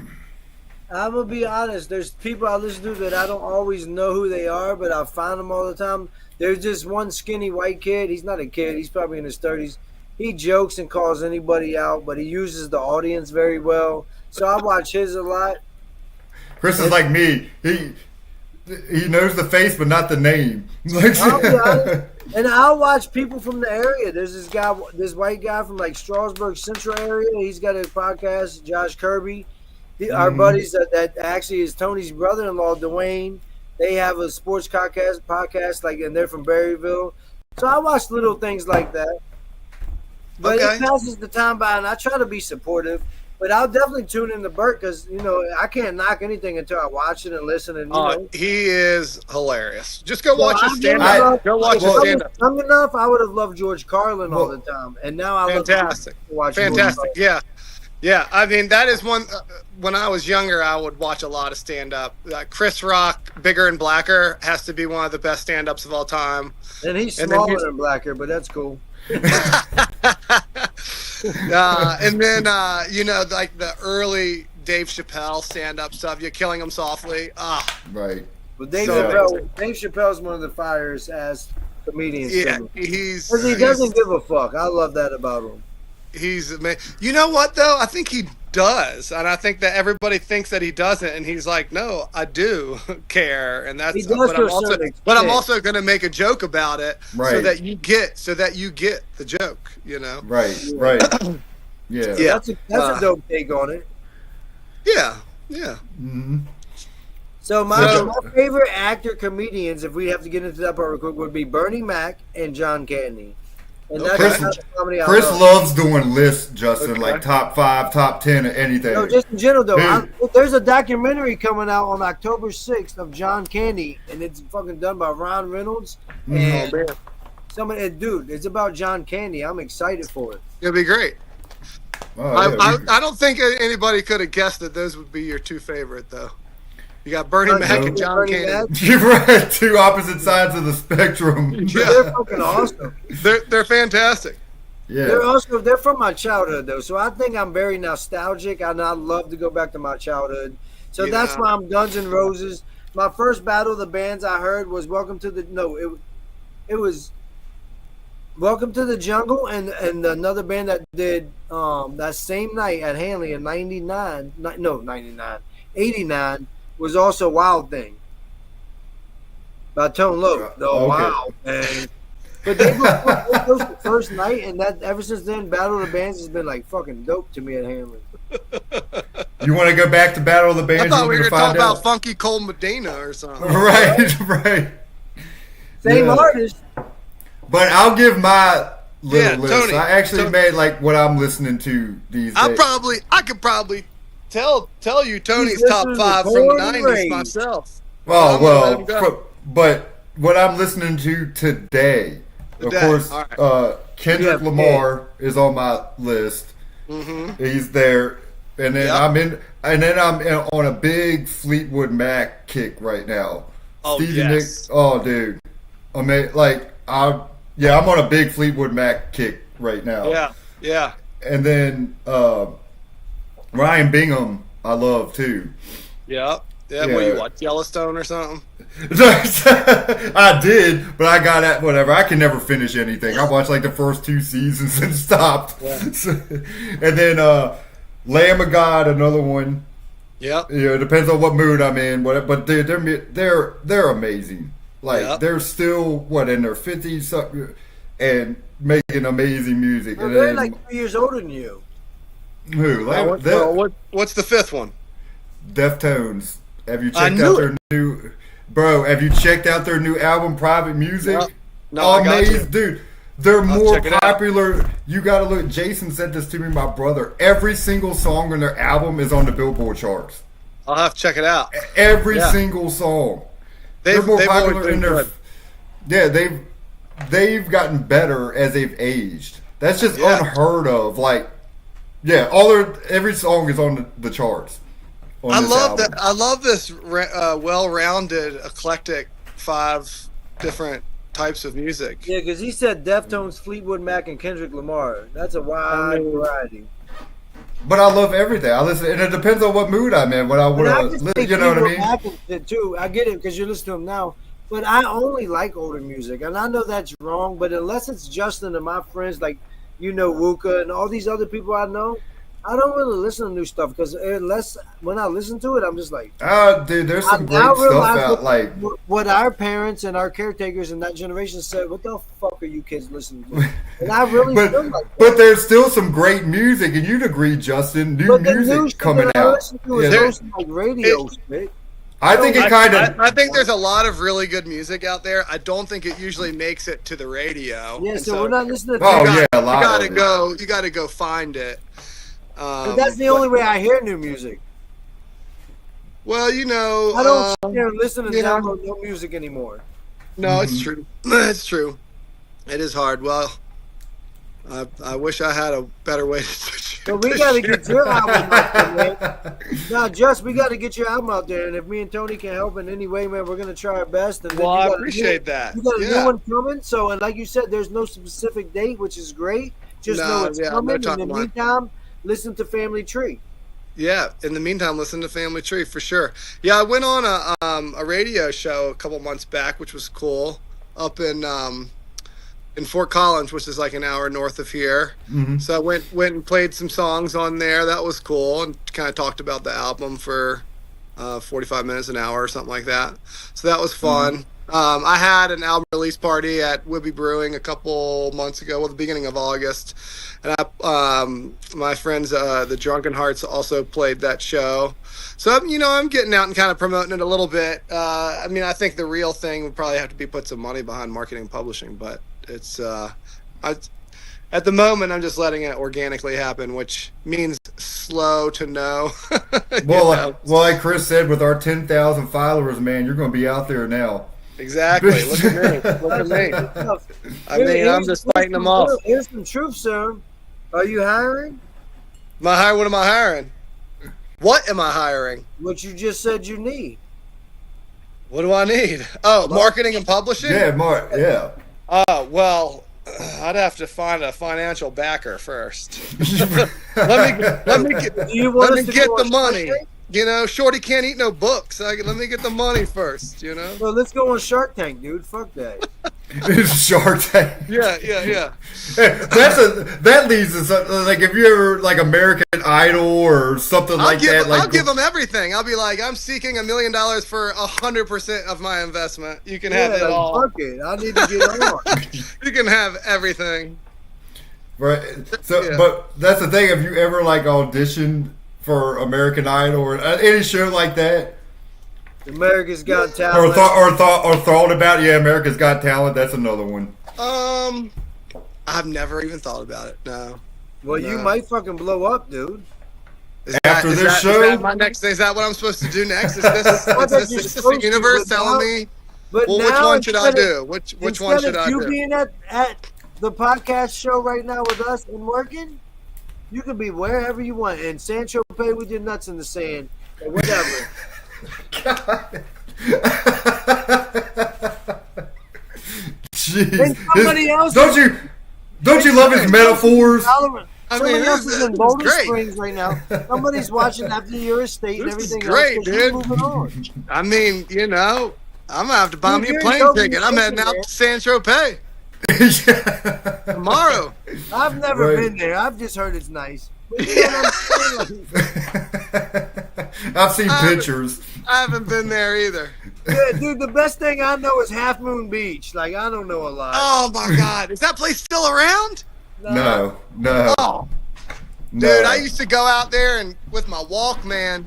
I'm gonna be honest. There's people I listen to that I don't always know who they are, but I find them all the time. There's just one skinny white kid. He's not a kid. He's probably in his 30s. He jokes and calls anybody out, but he uses the audience very well. So I watch his a lot. Chris is like me. He knows the face, but not the name. I'll be honest. And I'll watch people from the area. There's this guy, this white guy from like Strasburg Central area. He's got a podcast, Josh Kirby. Our buddies that actually is Tony's brother-in-law, Dwayne. They have a sports podcast like, and they're from Berryville. So I watch little things like that. But it passes the time by, and I try to be supportive. But I'll definitely tune in to Bert because, I can't knock anything until I watch it and listen. And he is hilarious. Just go watch his stand-up. Go watch his stand-up. Young enough, I would have loved George Carlin all the time. And now I love to watch Fantastic, yeah. Yeah, I mean, that is one. When I was younger, I would watch a lot of stand-up. Chris Rock, Bigger and Blacker, has to be one of the best stand-ups of all time. And he's smaller than Blacker, but that's cool. And then, like the early Dave Chappelle stand-up stuff, You're Killing Him Softly. Right. Well, Dave Chappelle's one of the fires as comedians. Yeah, he doesn't give a fuck. I love that about him. He's amazing. You know what though? I think he does, and I think that everybody thinks that he doesn't, and he's like, "No, I do care," and that's. But I'm also going to make a joke about it, so that you get the joke. Right. Yeah. That's a dope take on it. Yeah. Mm-hmm. So my favorite actor comedians, if we have to get into that part real quick, would be Bernie Mac and John Candy. And Chris loves doing lists, Justin, like top 5, top 10, anything. No, just in general, though. There's a documentary coming out on October 6th of John Candy, and it's fucking done by Ron Reynolds. And dude, it's about John Candy. I'm excited for it. It'll be great. I don't think anybody could have guessed that those would be your two favorite, though. You got Bernie Mac and John Candy. You're right. Two opposite sides of the spectrum. Yeah. They're fucking awesome. They're fantastic. Yeah. They're from my childhood though, so I think I'm very nostalgic, and I love to go back to my childhood. So that's why I'm Guns N' Roses. My first Battle of the Bands I heard was Welcome to the Jungle and another band that did that same night at Hanley in 89 was also Wild Thing by Tone Loc. Wild Thing. But they was the first night, and that ever since then, Battle of the Bands has been like fucking dope to me at Hanley. You want to go back to Battle of the Bands? I thought we were talking about Funky Cole Medina or something. Right. Same artist. But I'll give my little list. Tony, I actually made like what I'm listening to these days. I could probably tell you Tony's top 5 from the 90s myself. But what I'm listening to today, of course, Kendrick Lamar is on my list. Mm-hmm. He's there, and then I'm on a big Fleetwood Mac kick right now. Dude, I'm on a big Fleetwood Mac kick right now. Yeah. And then Ryan Bingham, I love too. Yeah. What you watch, Yellowstone or something? I did, but I got at whatever. I can never finish anything. I watched like the first 2 seasons and stopped. Yeah. And then Lamb of God, another one. Yeah. It depends on what mood I'm in. But they're amazing. Like they're still in their 50s and making amazing music. Well, they're like 3 years older than you. Who? What's the fifth one? Deftones. Have you checked out their new? Bro, have you checked out their new album, Private Music? No, amazing, dude. They're more popular. You gotta look. Jason sent this to me, my brother. Every single song on their album is on the Billboard charts. I'll have to check it out. Every single song. They're more popular in their. Yeah, they've gotten better as they've aged. That's just unheard of. Like, every song is on the charts. I love that. I love this well-rounded, eclectic 5 different types of music. Yeah, because he said Deftones, Fleetwood Mac, and Kendrick Lamar. That's a wide variety. But I love everything. I listen, and it depends on what mood I'm in. What I would, you know what I mean? Happens too. I get it because you listen to them now. But I only like older music, and I know that's wrong. But unless it's Justin and my friends, like Wuka and all these other people I know, I don't really listen to new stuff because unless when I listen to it, I'm just like, dude, there's some great stuff out. Like what our parents and our caretakers in that generation said. What the fuck are you kids listening to? And I really feel like that. But there's still some great music, and you'd agree, Justin. New music coming out. There's like radio shit. I think it kind of. I think there's a lot of really good music out there. I don't think it usually makes it to the radio. Yeah, so we're not listening to. You got to go find it. But that's the only way I hear new music. Well, I don't sit there and listen and download no music anymore. No, it's true. It's true. It is hard. Well, I wish I had a better way to. But we got to get your album out there, man. Now, we got to get your album out there, and if me and Tony can help in any way, man, we're gonna try our best. And I appreciate that. You got a new one coming, so and like you said, there's no specific date, which is great. Just know it's coming. In the meantime, listen to Family Tree. Yeah, in the meantime, listen to Family Tree for sure. Yeah, I went on a radio show a couple months back, which was cool, up in Fort Collins, which is like an hour north of here. Mm-hmm. So I went and played some songs on there. That was cool, and kind of talked about the album for 45 minutes, an hour, or something like that. So that was fun. Mm-hmm. I had an album release party at Whibby Brewing a couple months ago, the beginning of August, and my friends, the Drunken Hearts, also played that show. So I'm getting out and kind of promoting it a little bit. I think the real thing would probably have to be put some money behind marketing and publishing, but it's at the moment I'm just letting it organically happen, which means slow to no. Well, like Chris said, with our 10,000 followers, man, you're going to be out there now. Exactly. Look at me. Look at me. I'm just fighting them off. Here's some truth, sir. Are you hiring? What am I hiring? What am I hiring? What you just said you need. What do I need? Oh, marketing and publishing? Yeah. Oh, well, I'd have to find a financial backer first. let me get the money. Shorty can't eat no books. Let me get the money first, Well, let's go on Shark Tank, dude. Fuck that. Shark Tank. Yeah. That leads to something, like if you ever like American Idol or something like that. I'll give them everything. I'll be like, I'm seeking $1 million for 100% of my investment. You can have it all. Fuck it. I need to get on. You can have everything. Right. So, but that's the thing. Have you ever like auditioned for American Idol or any show like that? America's Got Talent. Or thought about America's Got Talent. That's another one. I've never even thought about it. No. Well, you might fucking blow up, dude. After this show, is that my next? Is that what I'm supposed to do next? Is this the universe telling me? But well, which one should I do? Which one should I do? You being at the podcast show right now with us and working, you can be wherever you want. And Sancho Pay with your nuts in the sand or whatever. God. Jeez. And somebody else. Don't you love his metaphors? Somebody else is in Boulder Springs right now. Somebody's watching after your estate and everything. This is great, dude. Moving on. I mean, I'm gonna have to buy me a plane ticket. I'm heading out to San Tropez tomorrow. I've never been there. I've just heard it's nice. I've seen pictures. I haven't been there either. Yeah, dude, the best thing I know is Half Moon Beach. Like, I don't know a lot. Oh, my God. Is that place still around? No. Oh. Dude, I used to go out there and with my Walkman,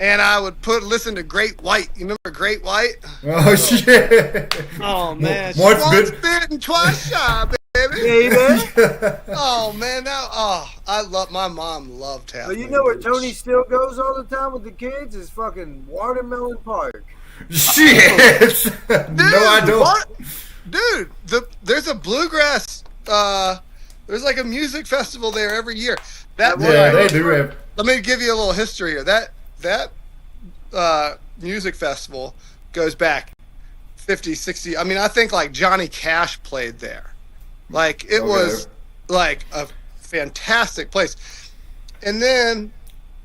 and I would listen to Great White. You remember Great White? Oh, shit. Oh, man. Once bitten, twice shy, baby. Oh, man. My mom loved Half Moon. But you know where Tony still goes all the time with the kids is fucking Watermelon Park. Shit. Dude, no, I don't. What? Dude, there's a bluegrass, there's like a music festival there every year. They do have. Let me give you a little history here. That music festival goes back 50, 60. I mean, I think like Johnny Cash played there. Like it was like a fantastic place. And then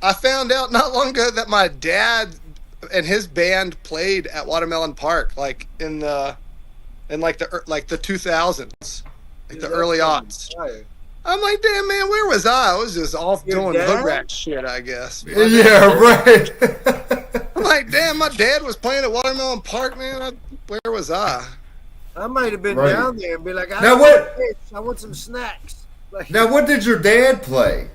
I found out not long ago that my dad and his band played at Watermelon Park, like in the 2000s, like the early aughts. I'm like, damn man, where was I? I was just off doing hood rat shit, I guess. Yeah, right. I'm like, damn, my dad was playing at Watermelon Park, man. Where was I? I might have been Right. down there and be like, Now what- I want some snacks. Like, Now, what did your dad play?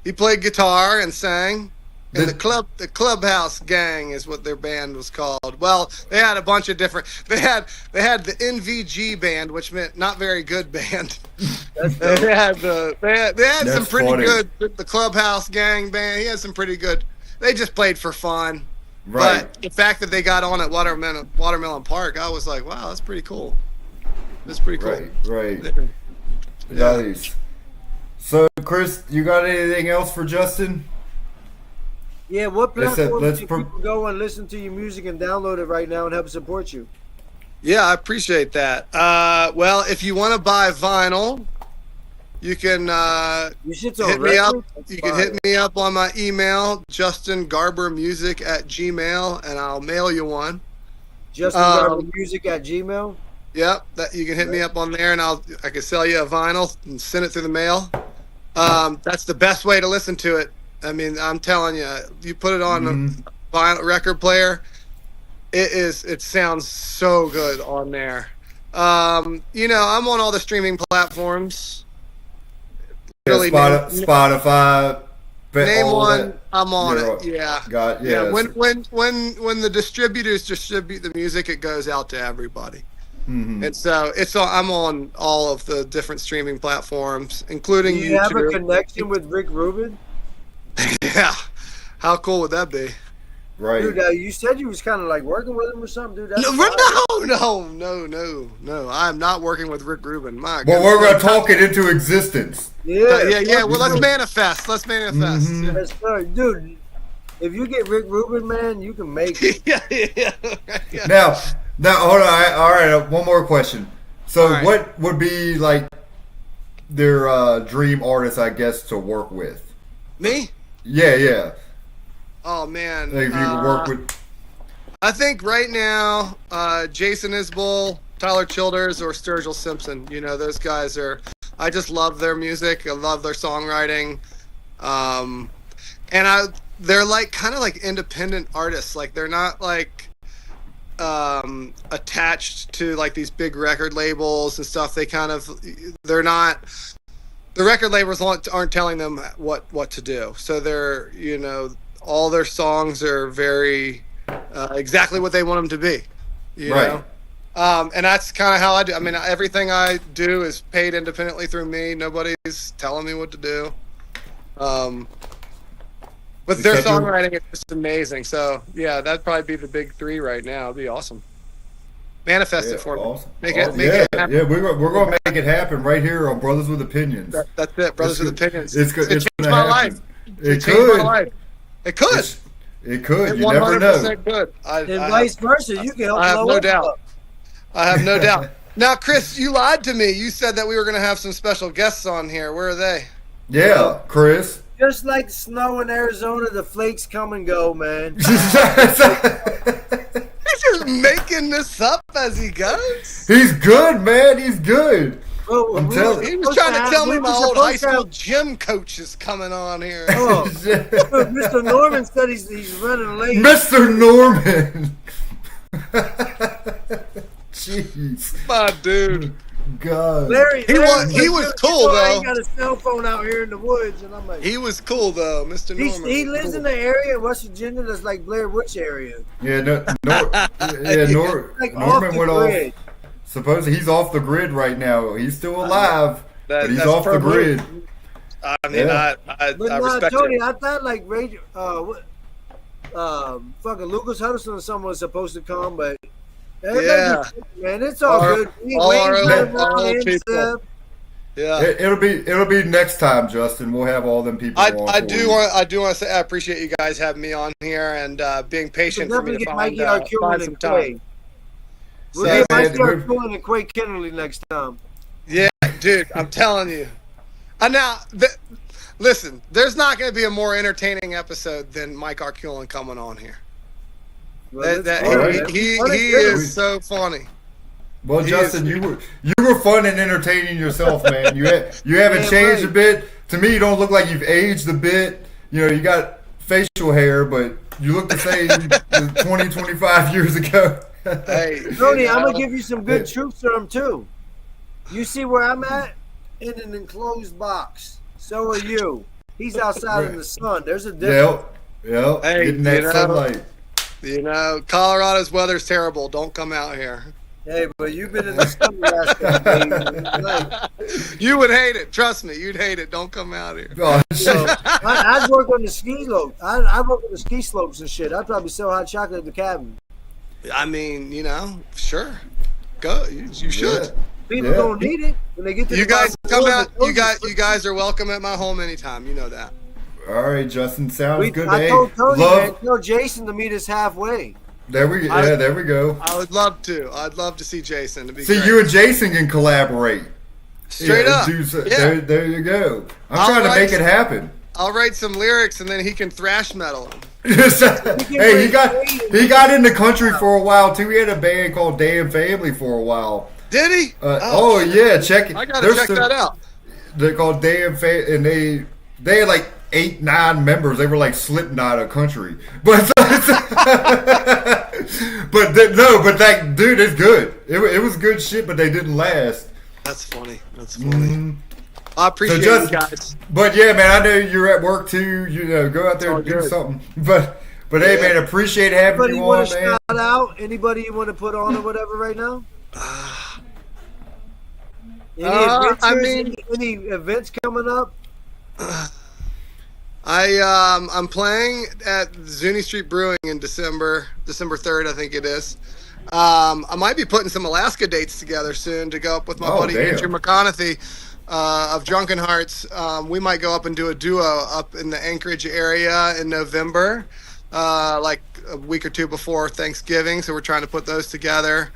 He played guitar and sang. And the Clubhouse Gang is what their band was called. Well, they had a bunch of different. They had the NVG band, which meant not very good band. They had some That's pretty funny. good. The Clubhouse Gang band. He had some pretty good. They just played for fun. Right. But the fact that they got on at Watermelon Park, I was like, wow, that's pretty cool. That's pretty cool. Right. Yeah. Nice. So, Chris, you got anything else for Justin? yeah, what Let's- platform let's can pro- people go and listen to your music and download it right now and help support you? Yeah, I appreciate that. Well, if you want to buy vinyl, you can You shit's on hit me up. record? That's You can fire. hit me up on my email, justingarbermusic@gmail, and I'll mail you one. Justin Garber Music at Gmail. Yep, that you can hit me up on there, and I can sell you a vinyl and send it through the mail. That's the best way to listen to it. I mean, I'm telling you, you put it on a vinyl record player, it sounds so good on there. You know, I'm on all the streaming platforms. Really, Spotify. name all one, that. I'm on You're it. Yeah. Got Yeah, yeah. when the distributors distribute the music, it goes out to everybody. Mhm. And so I'm on all of the different streaming platforms, including Do you have a YouTube. connection with Rick Rubin? Yeah, how cool would that be? Right. Dude, you said you was kind of like working with him or something, dude. That's No, fire. no. I'm not working with Rick Rubin. My Well, goodness. we're going to talk it into existence. Yeah, Well, let's manifest. Let's manifest. Mhm. That's fire. Dude, if you get Rick Rubin, man, you can make it. Yeah. Now, hold on. All right, one more question. So, All right. what would be like their dream artist, I guess, to work with? Me? Yeah. Oh man. Like if you could work with. I think right now, Jason Isbell, Tyler Childers, or Sturgill Simpson. You know, those guys are. I just love their music. I love their songwriting, they're like kind of like independent artists. Like they're not like attached to like these big record labels and stuff. They're not. The record labels aren't telling them what to do. So they're, you know, all their songs are very exactly what they want them to be. You know? And that's kind of how I do. I mean, everything I do is paid independently through me. Nobody's telling me what to do. But their songwriting is just amazing. So yeah, that'd probably be the big three right now. It'd be awesome. Manifest it for awesome. me. Make it happen. Yeah, we're going to make it happen right here on Brothers with Opinions. That's it, Brothers with Opinions. It's It changed changed my life. It changed my could. life. It could. It could. It You never know. 100% could. And vice versa, you can help I have blow no up. doubt. I have no doubt. Now, Chris, you lied to me. You said that we were going to have some special guests on here. Where are they? Yeah, Chris. Just like snow in Arizona, the flakes come and go, man. He's just making this up as he goes. He's good, man. He's good. Bro, I'm we telling He you. was trying to tell me we my were old high supposed to school have- gym coach is coming on here. Oh, Mr. Norman said he's running late. Mr. Norman. Jeez. My dude. God. Larry, He was cool, though. He got a cell phone out here in the woods, and I'm like, He was cool, though, Mr. Norman. he lives in the area in West Virginia that's like Blair Witch area. Yeah, Norman Like off the went grid. off. Supposedly he's off the grid right now. He's still alive, but he's that's off the perfect. grid. I mean, Yeah. I But no, respect Tony, it. I thought like radio, fucking Lucas Huddleston or someone was supposed to come, but Yeah. man, it's all All good. our Wayne old and people. Seb. Yeah. It'll be next time, Justin. We'll have all them people. on I for do you. want to say I appreciate you guys having me on here and being patient We'll for me definitely to get Mikey find Arculin some and time. Quay. We'll Yeah, get Mikey man, we're- Arculin and Quay Kennerly next time. Yeah, dude, I'm telling you. Now Listen, there's not going to be a more entertaining episode than Mike Arculin coming on here. Well, He is so funny. Well, Justin, you were fun and entertaining yourself, man. You haven't changed a bit. To me, you don't look like you've aged a bit. You know, you got facial hair, but you look the same 20, 25 years ago. Hey, Tony, I'm gonna give you some good truth serum too. You see where I'm at? In an enclosed box. So are you. He's outside in the sun. There's a difference. Yep. Hey, getting that sunlight. You know, Colorado's weather's terrible. Don't come out here. Hey, but you've been in the sun last couple days. You would hate it. Trust me, you'd hate it. Don't come out here. Oh, So, I'd work on the ski slope. I'd work on the ski slopes and shit. I'd probably sell hot chocolate at the cabin. I mean, you know, sure. Go. You should. People don't need it when they get to You the guys bottom come of the out. road. You guys are welcome at my home anytime. You know that. All right, Justin. Sounds good. I Hey, told Tony, love. man, tell Jason to meet us halfway. There we go. I would love to. I'd love to see Jason. To be See, great. you and Jason can collaborate. Straight up. There you go. I'm trying to make it happen. I'll write some lyrics and then he can thrash metal. Hey, he got in the country for a while too. He had a band called Damn Family for a while. Did he? Yeah, check it. I gotta check that out. They're called Damn Family, and they had like 8, 9 members. They were like Slipknot of country, but that dude is good. It was good shit, but they didn't last. That's funny. Mm-hmm. I appreciate you guys. But yeah, man, I know you're at work too. You know, go out there and do something. But hey, man, appreciate having Anybody you want on, to man. shout out? Anybody you want to put on or whatever right now? Any events coming up? I'm playing at Zuni Street Brewing in December 3rd, I think it is. I might be putting some Alaska dates together soon to go up with my buddy Andrew McConaughey of Drunken Hearts. We might go up and do a duo up in the Anchorage area in November, like a week or two before Thanksgiving. So we're trying to put those together.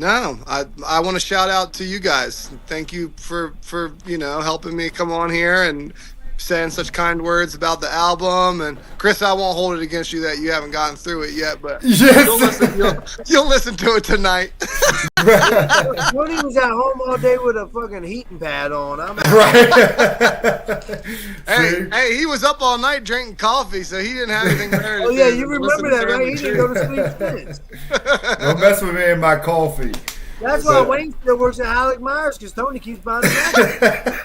No, I want to shout out to you guys. Thank you for helping me come on here and saying such kind words about the album. And Chris, I won't hold it against you that you haven't gotten through it yet, but you'll listen to it tonight. Tony was at home all day with a fucking heating pad on. Hey, he was up all night drinking coffee, so he didn't have anything better to do. Oh yeah, you remember that, right? He didn't go to sleep since. Don't mess with me and my coffee. That's why Wayne still works at Halleck Myers, because Tony keeps buying it.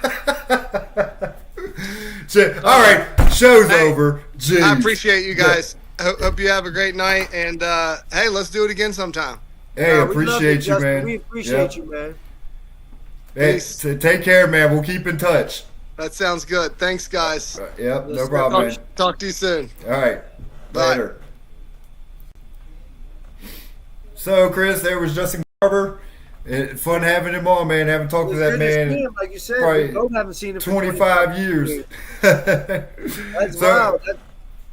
Shit. All right, show's over. Jeez. I appreciate you guys. Hope you have a great night, and hey, let's do it again sometime. Hey, appreciate you, man. We appreciate you, man. Hey, take care, man. We'll keep in touch. That sounds good. Thanks, guys. Yep, no problem, man. Talk to you soon. All right. Bye. Later. So, Chris, there was Justin Garber. Fun having him on, man. Haven't talked to that man in him, like you said. We both haven't seen him for 25 years. That's wild.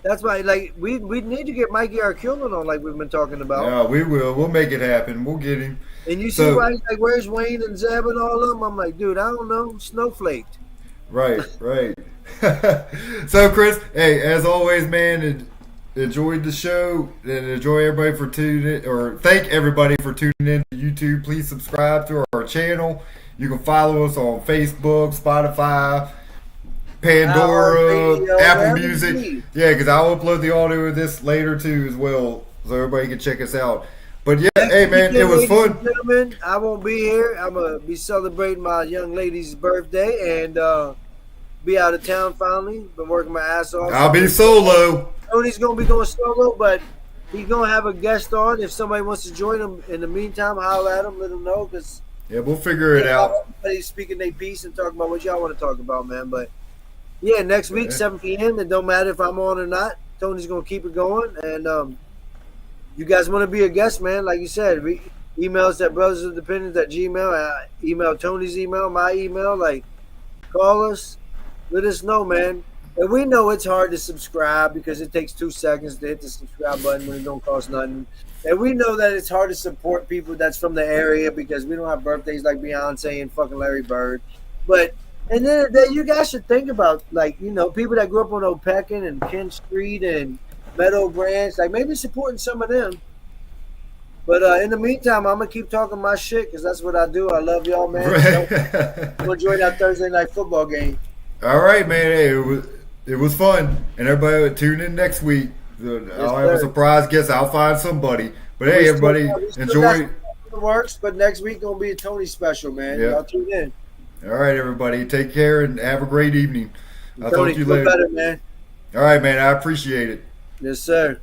That's why, like, we need to get Mikey Arculin on, like we've been talking about. Yeah, we will. We'll make it happen. We'll get him. And you see why he's like, where's Wayne and Zeb and all of them? I'm like, dude, I don't know. Snowflaked. Right. So, Chris, hey, as always, man, enjoyed the show and enjoy everybody for tuning in, or thank everybody for tuning in to YouTube. Please subscribe to our channel. You can follow us on Facebook, Spotify, Pandora, Apple Music. Yeah, because I'll upload the audio of this later too as well, so everybody can check us out. But yeah, hey man, it was fun. Gentlemen, I won't be here. I'm gonna be celebrating my young lady's birthday and be out of town finally. Been working my ass off. I'll be solo. Tony's gonna be going solo, but he's gonna have a guest on. If somebody wants to join him in the meantime, holler at him, let him know. Cause yeah, we'll figure it out. Everybody's speaking their piece and talking about what y'all want to talk about, man. But yeah, next week, 7 p.m. It don't matter if I'm on or not. Tony's gonna keep it going, and you guys want to be a guest, man? Like you said, email us at brothersofdependence@gmail. Email Tony's email, my email. Like, call us, let us know, man. And we know it's hard to subscribe because it takes 2 seconds to hit the subscribe button when it don't cost nothing. And we know that it's hard to support people that's from the area because we don't have birthdays like Beyonce and fucking Larry Bird. But And then you guys should think about, like, people that grew up on Opequon and Kent Street and Meadow Branch, like maybe supporting some of them. But in the meantime, I'm gonna keep talking my shit because that's what I do. I love y'all, man. We'll enjoy that Thursday night football game. All right, man. Hey, it was fun, and everybody would tune in next week. I'll have a surprise guest. I'll find somebody. But hey, everybody, enjoy. It works, but next week gonna be a Tony special, man. Yep. Y'all tune in. All right, everybody, take care and have a great evening. I'll Tony, talk to you later. Better, man. All right, man. I appreciate it. Yes, sir.